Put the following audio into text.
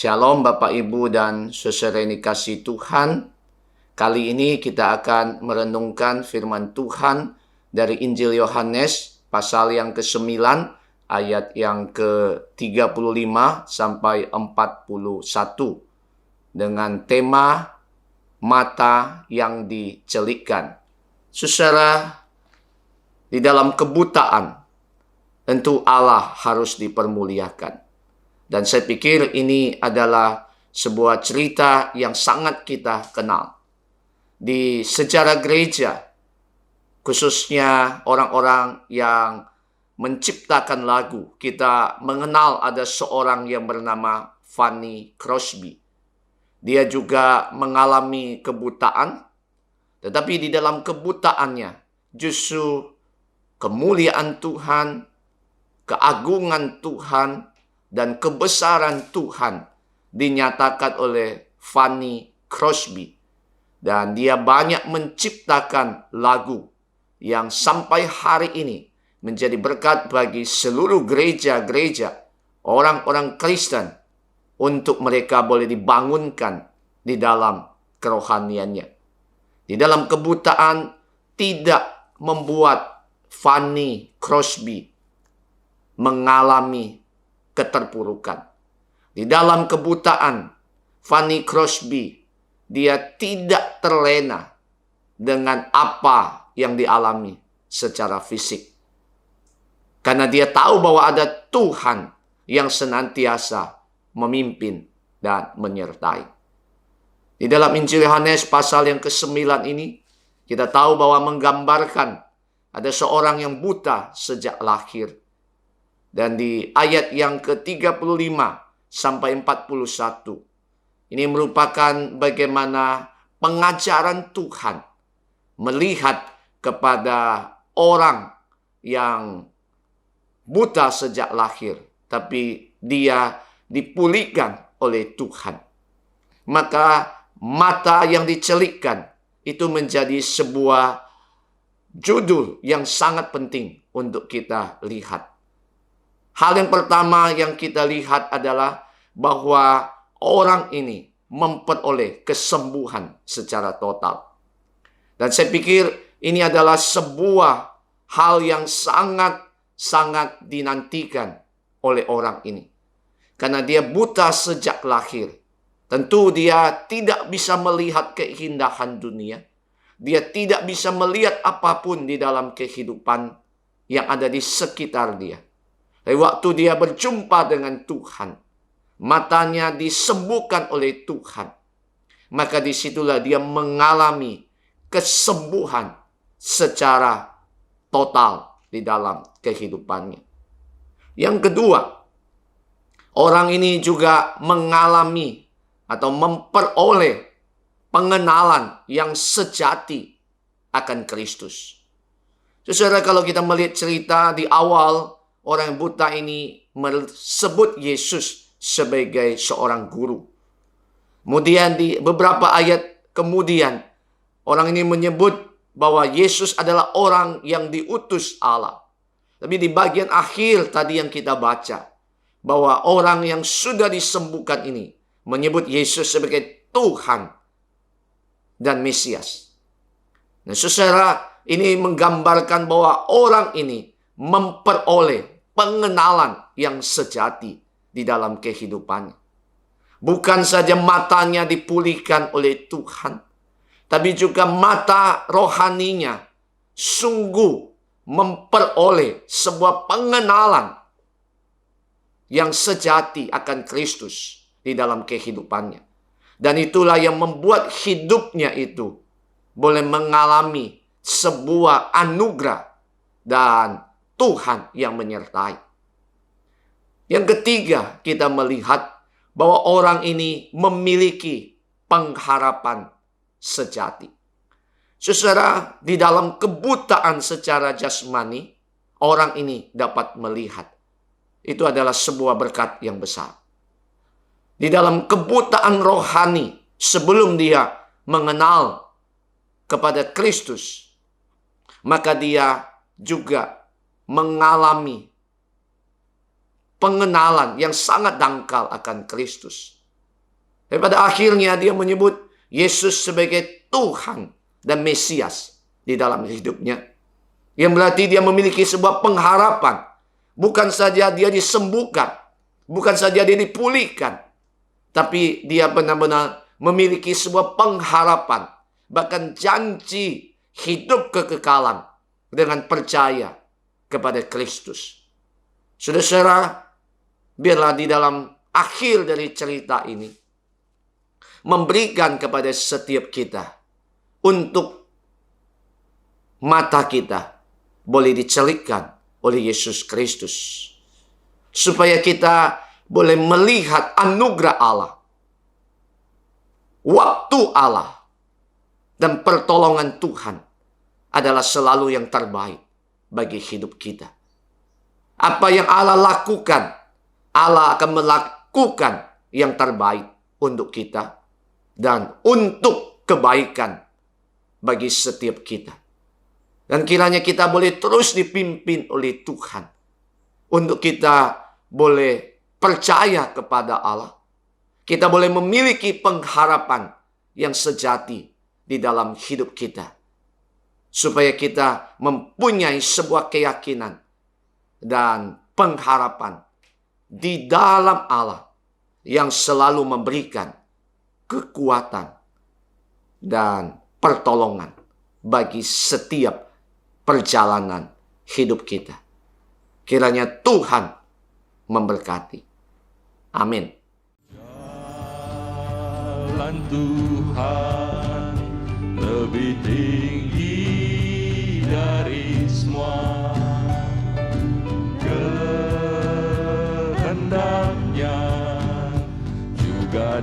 Shalom Bapak Ibu dan saudara yang dikasihi Tuhan. Kali ini kita akan merenungkan firman Tuhan dari Injil Yohanes pasal yang ke-9 ayat yang ke-35 sampai 41 dengan tema mata yang dicelikkan. Saudara, di dalam kebutaan tentu Allah harus dipermuliakan. Dan saya pikir ini adalah sebuah cerita yang sangat kita kenal. Di sejarah gereja, khususnya orang-orang yang menciptakan lagu, kita mengenal ada seorang yang bernama Fanny Crosby. Dia juga mengalami kebutaan, tetapi di dalam kebutaannya justru kemuliaan Tuhan, keagungan Tuhan, dan kebesaran Tuhan dinyatakan oleh Fanny Crosby. Dan dia banyak menciptakan lagu yang sampai hari ini menjadi berkat bagi seluruh gereja-gereja orang-orang Kristen untuk mereka boleh dibangunkan di dalam kerohaniannya. Di dalam kebutaan tidak membuat Fanny Crosby mengalami keterpurukan. Di dalam kebutaan, Fanny Crosby, dia tidak terlena dengan apa yang dialami secara fisik. Karena dia tahu bahwa ada Tuhan yang senantiasa memimpin dan menyertai. Di dalam Injil Yohanes pasal yang ke-9 ini, kita tahu bahwa menggambarkan ada seorang yang buta sejak lahir. Dan di ayat yang ke-35 sampai 41, ini merupakan bagaimana pengajaran Tuhan melihat kepada orang yang buta sejak lahir, tapi dia dipulihkan oleh Tuhan. Maka mata yang dicelikkan itu menjadi sebuah judul yang sangat penting untuk kita lihat. Hal yang pertama yang kita lihat adalah bahwa orang ini memperoleh kesembuhan secara total. Dan saya pikir ini adalah sebuah hal yang sangat dinantikan oleh orang ini. Karena dia buta sejak lahir. Tentu dia tidak bisa melihat keindahan dunia. Dia tidak bisa melihat apapun di dalam kehidupan yang ada di sekitar dia. Tapi waktu dia berjumpa dengan Tuhan, matanya disembuhkan oleh Tuhan. Maka disitulah dia mengalami kesembuhan secara total di dalam kehidupannya. Yang kedua, orang ini juga mengalami atau memperoleh pengenalan yang sejati akan Kristus. Saudara, kalau kita melihat cerita di awal, orang yang buta ini menyebut Yesus sebagai seorang guru. Kemudian di beberapa ayat kemudian, orang ini menyebut bahwa Yesus adalah orang yang diutus Allah. Tapi di bagian akhir tadi yang kita baca, bahwa orang yang sudah disembuhkan ini menyebut Yesus sebagai Tuhan dan Mesias. Nah, saudara, ini menggambarkan bahwa orang ini memperoleh pengenalan yang sejati di dalam kehidupannya. Bukan saja matanya dipulihkan oleh Tuhan, tapi juga mata rohaninya sungguh memperoleh sebuah pengenalan yang sejati akan Kristus di dalam kehidupannya. Dan itulah yang membuat hidupnya itu boleh mengalami sebuah anugerah dan Tuhan yang menyertai. Yang ketiga, kita melihat bahwa orang ini memiliki pengharapan sejati. Saudara, di dalam kebutaan secara jasmani, orang ini dapat melihat. Itu adalah sebuah berkat yang besar. Di dalam kebutaan rohani, sebelum dia mengenal kepada Kristus, maka dia juga mengalami pengenalan yang sangat dangkal akan Kristus. Tapi pada akhirnya dia menyebut Yesus sebagai Tuhan dan Mesias di dalam hidupnya. Yang berarti dia memiliki sebuah pengharapan. Bukan saja dia disembuhkan, bukan saja dia dipulihkan, tapi dia benar-benar memiliki sebuah pengharapan, bahkan janji hidup kekekalan dengan percaya kepada Kristus. Saudara-saudara, biarlah di dalam akhir dari cerita ini memberikan kepada setiap kita untuk mata kita boleh dicelikkan oleh Yesus Kristus, supaya kita boleh melihat anugerah Allah, waktu Allah, dan pertolongan Tuhan adalah selalu yang terbaik bagi hidup kita. Apa yang Allah lakukan, Allah akan melakukan yang terbaik untuk kita dan untuk kebaikan bagi setiap kita. Dan kiranya kita boleh terus dipimpin oleh Tuhan untuk kita boleh percaya kepada Allah. Kita boleh memiliki pengharapan yang sejati di dalam hidup kita, supaya kita mempunyai sebuah keyakinan dan pengharapan di dalam Allah yang selalu memberikan kekuatan dan pertolongan bagi setiap perjalanan hidup kita. Kiranya Tuhan memberkati. Amin. Jalan Tuhan lebih tinggi dari semua, kehendaknya juga